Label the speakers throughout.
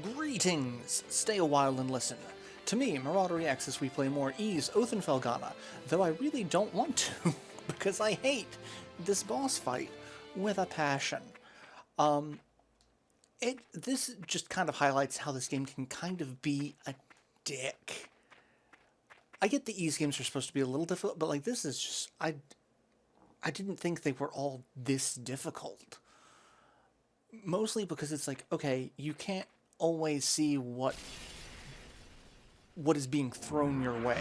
Speaker 1: Greetings! Stay a while and listen. To me, MarauderEX as we play more Ys Oath and Felghana, though I really don't want to, because I hate this boss fight with a passion. This just kind of highlights how this game can kind of be a dick. I get the Ys games are supposed to be a little difficult, but like this is just, I didn't think they were all this difficult. Mostly because it's like, okay, you can't always see what is being thrown your way,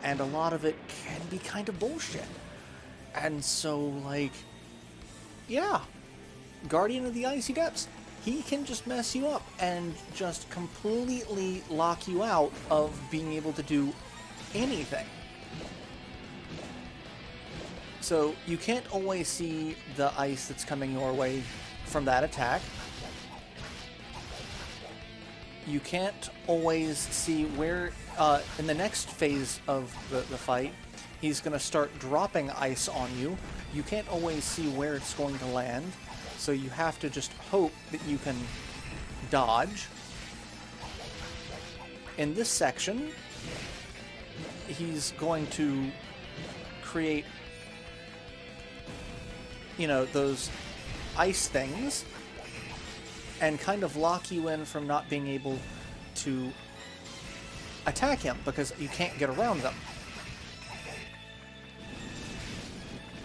Speaker 1: and a lot of it can be kind of bullshit. And so, like, yeah, Guardian of the Icy Depths, he can just mess you up and just completely lock you out of being able to do anything. So you can't always see the ice that's coming your way from that attack. You can't always see where, in the next phase of the fight, he's going to start dropping ice on you. You can't always see where it's going to land, so you have to just hope that you can dodge. In this section, he's going to create, you know, those ice things and kind of lock you in from not being able to attack him because you can't get around them.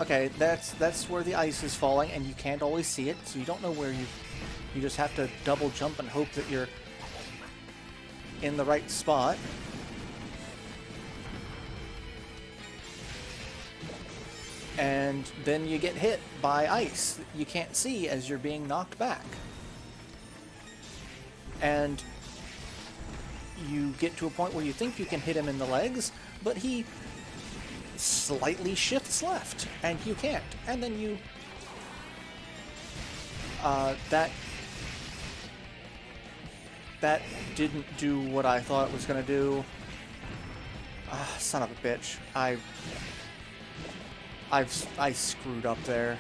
Speaker 1: Okay, that's where the ice is falling and you can't always see it, so you don't know where you just have to double jump and hope that you're in the right spot. And then you get hit by ice that you can't see as you're being knocked back. And you get to a point where you think you can hit him in the legs, but he slightly shifts left, and you can't. And then you... that didn't do what I thought it was going to do. Son of a bitch. I screwed up there.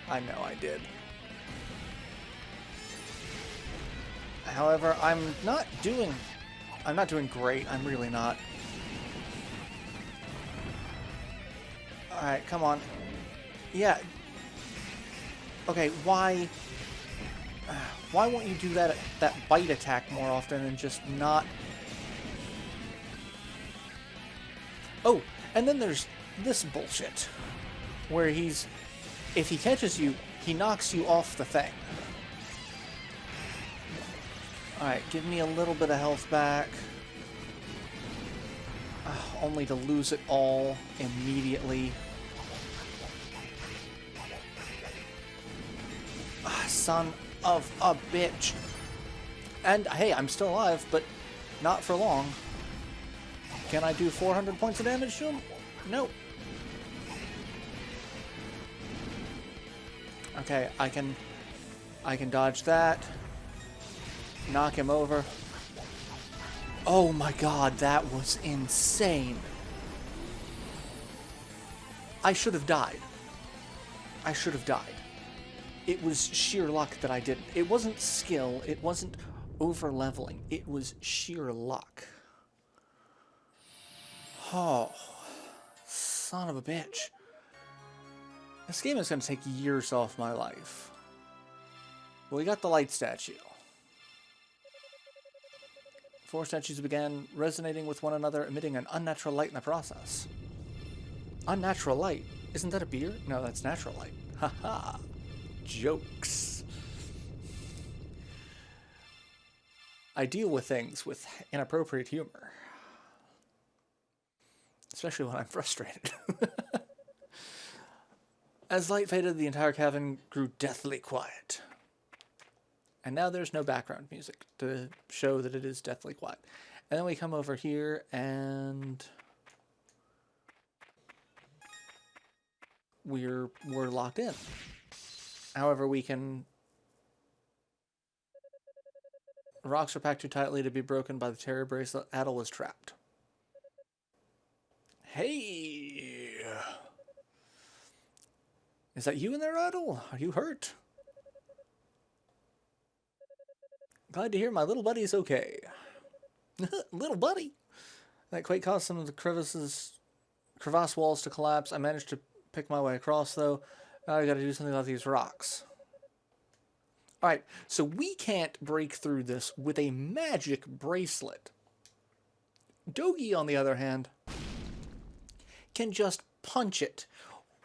Speaker 1: I know I did. However, I'm not doing great. I'm really not. Alright, come on. Yeah. Okay, why won't you do that bite attack more often and just not... Oh, and then there's this bullshit. Where if he catches you, he knocks you off the thing. Alright, give me a little bit of health back. Only to lose it all immediately. Son of a bitch. And hey, I'm still alive, but not for long. Can I do 400 points of damage to him? Nope. Okay, I can dodge that. Knock him over. Oh my god, that was insane. I should have died. I should have died. It was sheer luck that I didn't. It wasn't skill, it wasn't over-leveling. It was sheer luck. Oh, son of a bitch. This game is going to take years off my life. Well, we got the light statue. 4 statues began resonating with one another, emitting an unnatural light in the process. Unnatural light? Isn't that a beer? No, that's natural light. Haha. Jokes. I deal with things with inappropriate humor. Especially when I'm frustrated. As light faded, the entire cavern grew deathly quiet. And now there's no background music to show that it is deathly quiet. And then we come over here and we're locked in. However, we can... Rocks are packed too tightly to be broken by the terror bracelet. Adel was trapped. Hey! Is that you in there, Adel? Are you hurt? Glad to hear my little buddy's okay. Little buddy! That quake caused some of the crevasse walls to collapse. I managed to pick my way across, though. Now I gotta do something about these rocks. Alright, so we can't break through this with a magic bracelet. Dogi, on the other hand, can just punch it.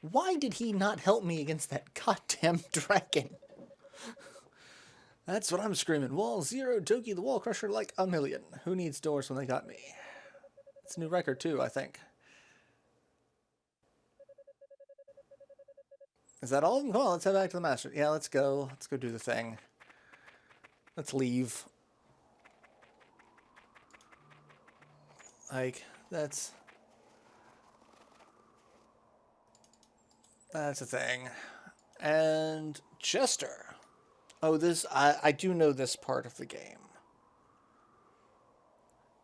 Speaker 1: Why did he not help me against that goddamn dragon? That's what I'm screaming. Wall 0, Dogi the Wall Crusher like a million. Who needs doors when they got me? It's a new record too, I think. Is that all? Well, let's head back to the master. Yeah, let's go. Let's go do the thing. Let's leave. Like, that's a thing. And Chester. Oh, I do know this part of the game.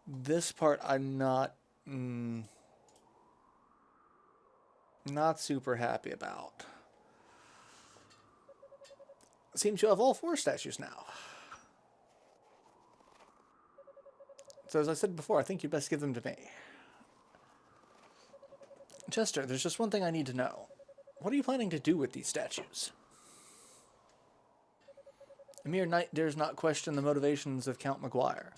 Speaker 1: This part I'm not super happy about. Seem to have all 4 statues now. So as I said before, I think you'd best give them to me. Chester, there's just one thing I need to know. What are you planning to do with these statues? A mere knight dares not question the motivations of Count Maguire.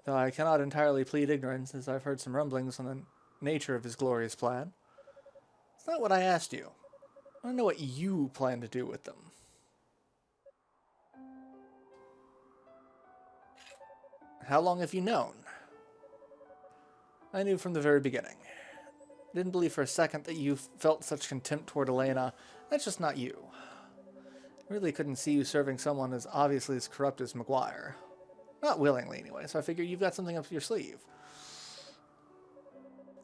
Speaker 1: Though I cannot entirely plead ignorance, as I've heard some rumblings on the nature of his glorious plan. It's not what I asked you. I want to know what you plan to do with them. How long have you known? I knew from the very beginning. I didn't believe for a second that you felt such contempt toward Elena. That's just not you. I really couldn't see you serving someone as obviously as corrupt as Maguire. Not willingly, anyway, so I figure you've got something up your sleeve.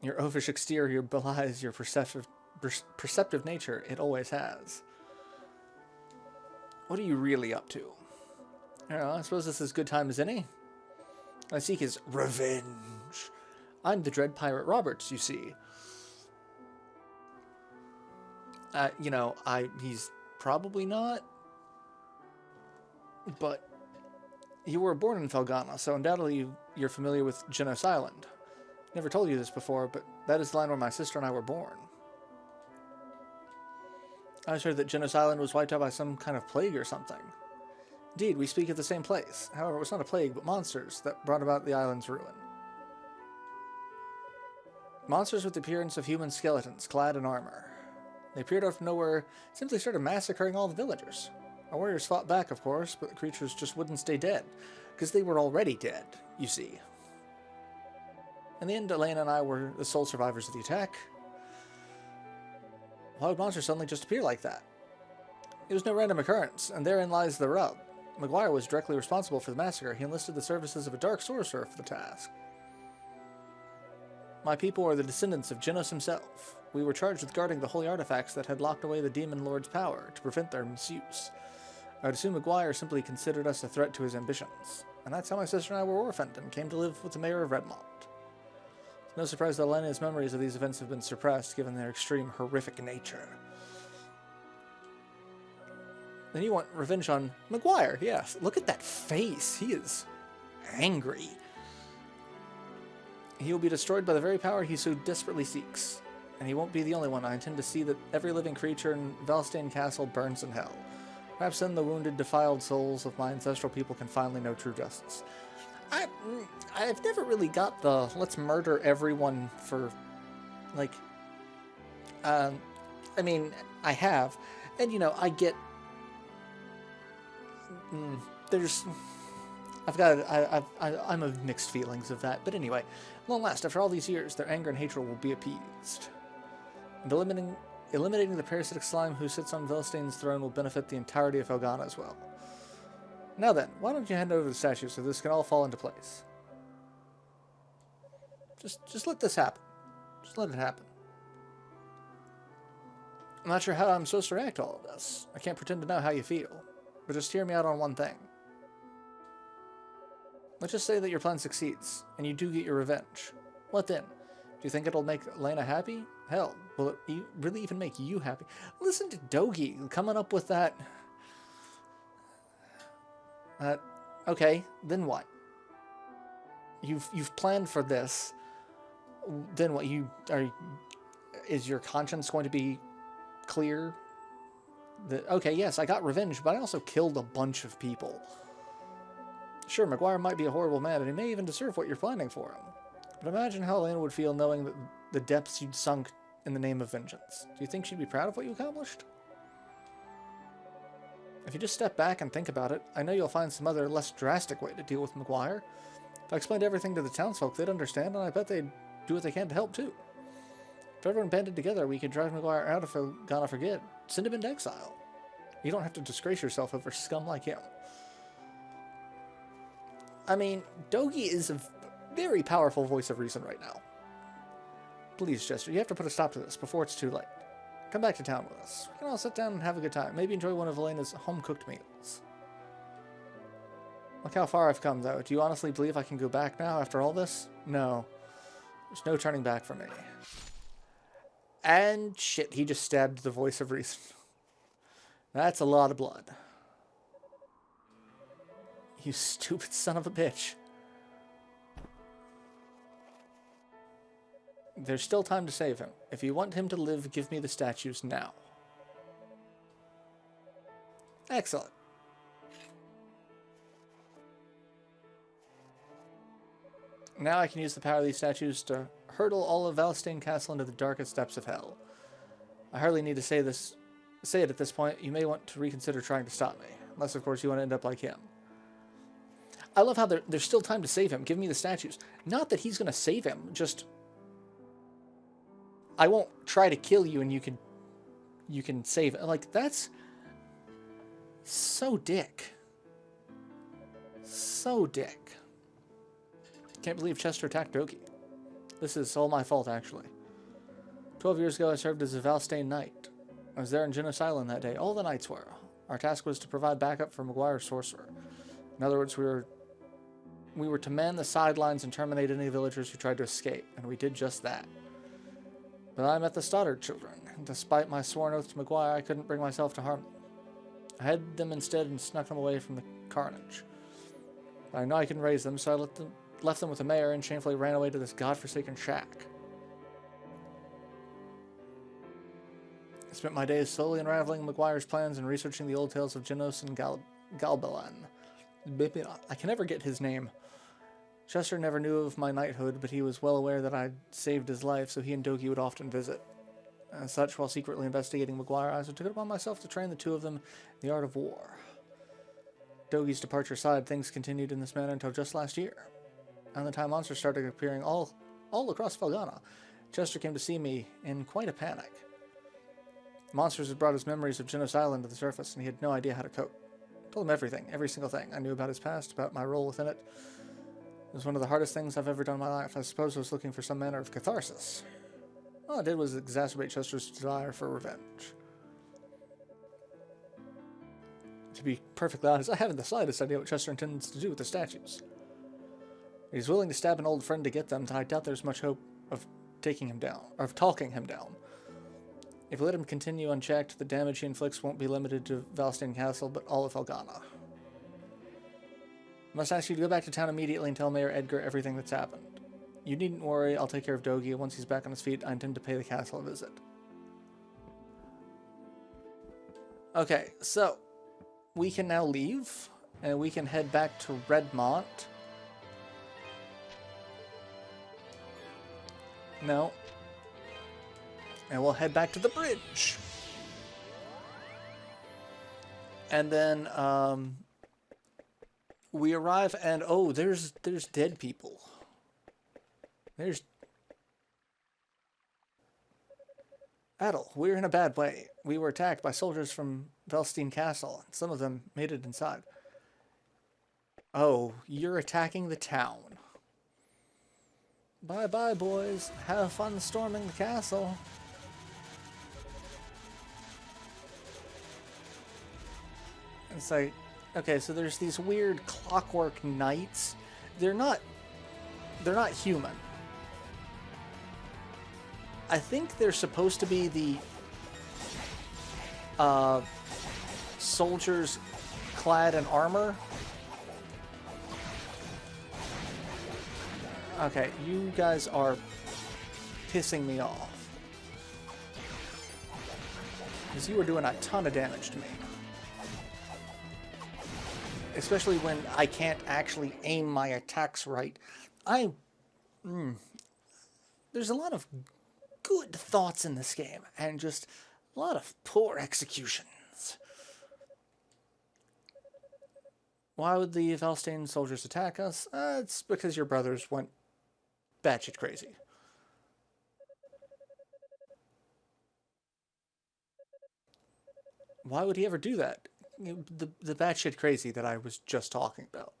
Speaker 1: Your oafish exterior belies your perceptive nature it always has. What are you really up to? I don't know, I suppose this is as good time as any. I seek his revenge. I'm the Dread Pirate Roberts, you see. You know, he's probably not. But you were born in Felghana, so undoubtedly you're familiar with Genos Island. Never told you this before, but that is the land where my sister and I were born. I was heard that Genos Island was wiped out by some kind of plague or something. Indeed, we speak of the same place. However, it was not a plague, but monsters that brought about the island's ruin. Monsters with the appearance of human skeletons, clad in armor. They appeared out of nowhere, simply started massacring all the villagers. Our warriors fought back, of course, but the creatures just wouldn't stay dead, because they were already dead, you see. In the end, Elena and I were the sole survivors of the attack. Why would monsters suddenly just appear like that? It was no random occurrence, and therein lies the rub. Maguire was directly responsible for the massacre. He enlisted the services of a dark sorcerer for the task. My people are the descendants of Genos himself. We were charged with guarding the holy artifacts that had locked away the demon lord's power to prevent their misuse. I would assume Maguire simply considered us a threat to his ambitions. And that's how my sister and I were orphaned and came to live with the mayor of Redmont. It's no surprise that Elena's memories of these events have been suppressed, given their extreme horrific nature. Then you want revenge on Maguire, yes. Look at that face. He is angry. He will be destroyed by the very power he so desperately seeks. And he won't be the only one. I intend to see that every living creature in Valstein Castle burns in hell. Perhaps then the wounded, defiled souls of my ancestral people can finally know true justice. I've never really got the let's murder everyone for, like, I mean, I have. And, you know, I get, I'm of mixed feelings of that. But anyway, long last, after all these years, their anger and hatred will be appeased. And eliminating the parasitic slime who sits on Velstein's throne will benefit the entirety of Felghana as well. Now then, why don't you hand over the statue so this can all fall into place? Just let this happen. Just let it happen. I'm not sure how I'm supposed to react to all of this. I can't pretend to know how you feel. But just hear me out on one thing. Let's just say that your plan succeeds, and you do get your revenge. What then? Do you think it'll make Elena happy? Hell, will it really even make you happy? Listen to Dogi coming up with that Okay, then what? You've planned for this. Then what? Is your conscience going to be clear? Okay, yes, I got revenge, but I also killed a bunch of people. Sure, McGuire might be a horrible man, and he may even deserve what you're planning for him. But imagine how Elena would feel knowing that the depths you'd sunk in the name of vengeance. Do you think she'd be proud of what you accomplished? If you just step back and think about it, I know you'll find some other, less drastic way to deal with McGuire. If I explained everything to the townsfolk, they'd understand, and I bet they'd do what they can to help, too. If everyone banded together, we could drive McGuire out of Felghana for good. Send him into exile. You don't have to disgrace yourself over scum like him. I mean, Dogi is a very powerful voice of reason right now. Please, Chester, you have to put a stop to this before it's too late. Come back to town with us. We can all sit down and have a good time. Maybe enjoy one of Elena's home-cooked meals. Look how far I've come, though. Do you honestly believe I can go back now after all this? No. There's no turning back for me. And shit, he just stabbed the voice of reason. That's a lot of blood. You stupid son of a bitch. There's still time to save him. If you want him to live, give me the statues now. Excellent. Now I can use the power of these statues to hurtle all of Valstein Castle into the darkest depths of hell. I hardly need to say it at this point. You may want to reconsider trying to stop me. Unless, of course, you want to end up like him. I love how there's still time to save him. Give me the statues. Not that he's going to save him, just... I won't try to kill you and you can save it. Like, that's so dick. So dick. Can't believe Chester attacked Dogi. This is all my fault, actually. 12 years ago, I served as a Valstein Knight. I was there in Genos Island that day. All the knights were. Our task was to provide backup for McGuire's sorcerer. In other words, we were to man the sidelines and terminate any villagers who tried to escape, and we did just that. But I met the Stoddard children, and despite my sworn oath to McGuire, I couldn't bring myself to harm them. I hid them instead and snuck them away from the carnage. But I know I couldn't raise them, so I left them with the mayor and shamefully ran away to this godforsaken shack. I spent my days slowly unraveling McGuire's plans and researching the old tales of Genos and Galbalan. I can never get his name. Chester never knew of my knighthood, but he was well aware that I'd saved his life, so he and Dogi would often visit. As such, while secretly investigating McGuire, I took it upon myself to train the two of them in the art of war. Dogi's departure aside, things continued in this manner until just last year. And the time monsters started appearing all across Felghana. Chester came to see me in quite a panic. Monsters had brought his memories of Genos Island to the surface, and he had no idea how to cope. I told him everything, every single thing. I knew about his past, about my role within it. It was one of the hardest things I've ever done in my life. I suppose I was looking for some manner of catharsis. All it did was exacerbate Chester's desire for revenge. To be perfectly honest, I haven't the slightest idea what Chester intends to do with the statues. If he's willing to stab an old friend to get them, then I doubt there's much hope of taking him down, or of talking him down. If we let him continue unchecked, the damage he inflicts won't be limited to Valstein Castle, but all of Felghana. I must ask you to go back to town immediately and tell Mayor Edgar everything that's happened. You needn't worry, I'll take care of Dogi. Once he's back on his feet, I intend to pay the castle a visit. Okay, so we can now leave, and we can head back to Redmont. No. And we'll head back to the bridge. And then, we arrive and, oh, there's dead people. There's... Adel, we're in a bad way. We were attacked by soldiers from Valstein Castle. Some of them made it inside. Oh, you're attacking the town. Bye-bye, boys. Have fun storming the castle. It's like... Okay, so there's these weird clockwork knights. They're not human. I think they're supposed to be the soldiers clad in armor. Okay, you guys are pissing me off. Because you are doing a ton of damage to me. Especially when I can't actually aim my attacks right. There's a lot of good thoughts in this game, and just a lot of poor executions. Why would the Felghana soldiers attack us? It's because your brothers went batshit crazy. Why would he ever do that? The batshit crazy that I was just talking about.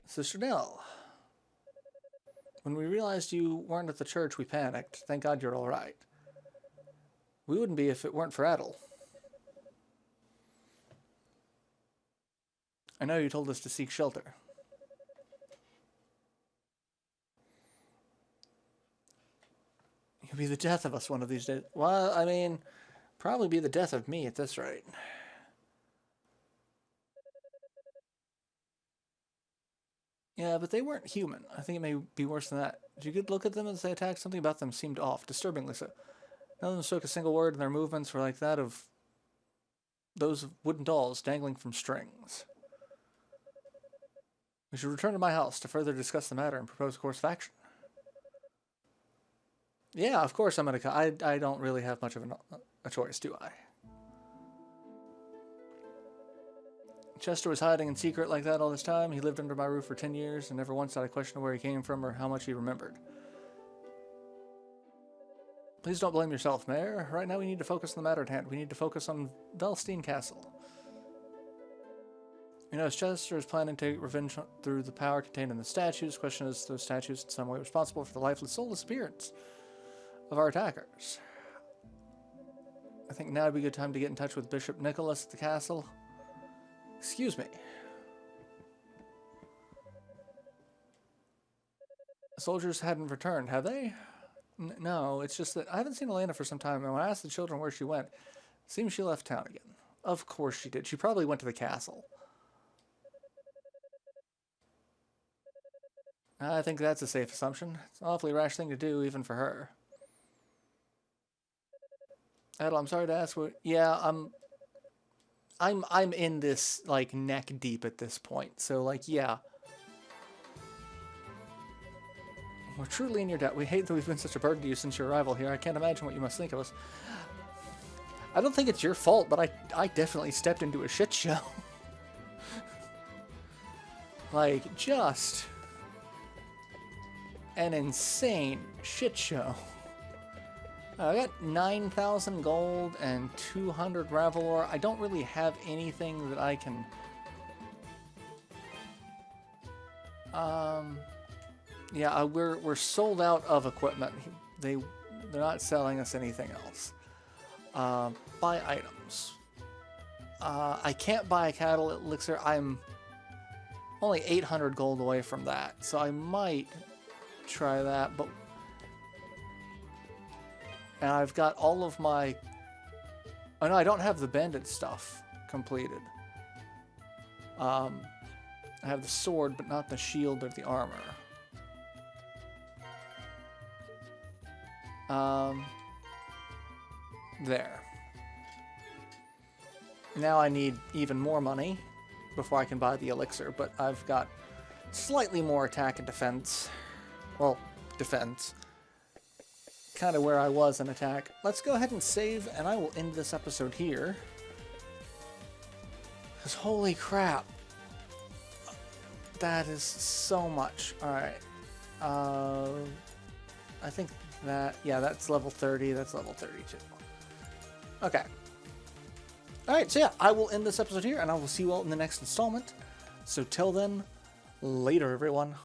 Speaker 1: Sister Nell, when we realized you weren't at the church, we panicked. Thank God you're alright. We wouldn't be if it weren't for Adel. I know you told us to seek shelter. You'll be the death of us one of these days. Well, I mean, probably be the death of me at this rate. Yeah, but they weren't human. I think it may be worse than that. Did you get look at them as they attacked? Something about them seemed off, disturbingly so. None of them spoke a single word, and their movements were like that of those wooden dolls dangling from strings. We should return to my house to further discuss the matter and propose a course of action. Yeah, of course I'm gonna. I don't really have much of a choice, do I? Chester was hiding in secret like that all this time. He lived under my roof for 10 years, and never once did I question where he came from or how much he remembered. Please don't blame yourself, Mayor. Right now we need to focus on the matter at hand. We need to focus on Felghana Castle. You know, Chester is planning to take revenge through the power contained in the statues. The question is, those statues in some way responsible for the lifeless, soulless appearance of our attackers. I think now would be a good time to get in touch with Bishop Nicholas at the castle. Excuse me. The soldiers hadn't returned, have they? No, it's just that I haven't seen Elena for some time, and when I asked the children where she went, it seems she left town again. Of course she did. She probably went to the castle. I think that's a safe assumption. It's an awfully rash thing to do, even for her. Adel, I'm sorry to ask what... Yeah, I'm in this, like, neck deep at this point. So, like, yeah. We're truly in your debt. We hate that we've been such a burden to you since your arrival here. I can't imagine what you must think of us. I don't think it's your fault, but I definitely stepped into a shit show. Like, just an insane shit show. I got 9,000 gold and 200 gravel ore. I don't really have anything that I can... Yeah, we're sold out of equipment. They're not selling us anything else. Buy items. I can't buy a cattle elixir. I'm only 800 gold away from that, so I might try that, but... And I've got all of my... Oh no, I don't have the bandit stuff completed. I have the sword, but not the shield or the armor. There. Now I need even more money before I can buy the elixir, but I've got slightly more attack and defense. Well, defense. Kind of where I was in attack. Let's go ahead and save, and I will end this episode here. Because holy crap. That is so much. Alright. I think that, yeah, that's level 30. That's level 32. Okay. Alright, so yeah, I will end this episode here, and I will see you all in the next installment. So till then, later everyone.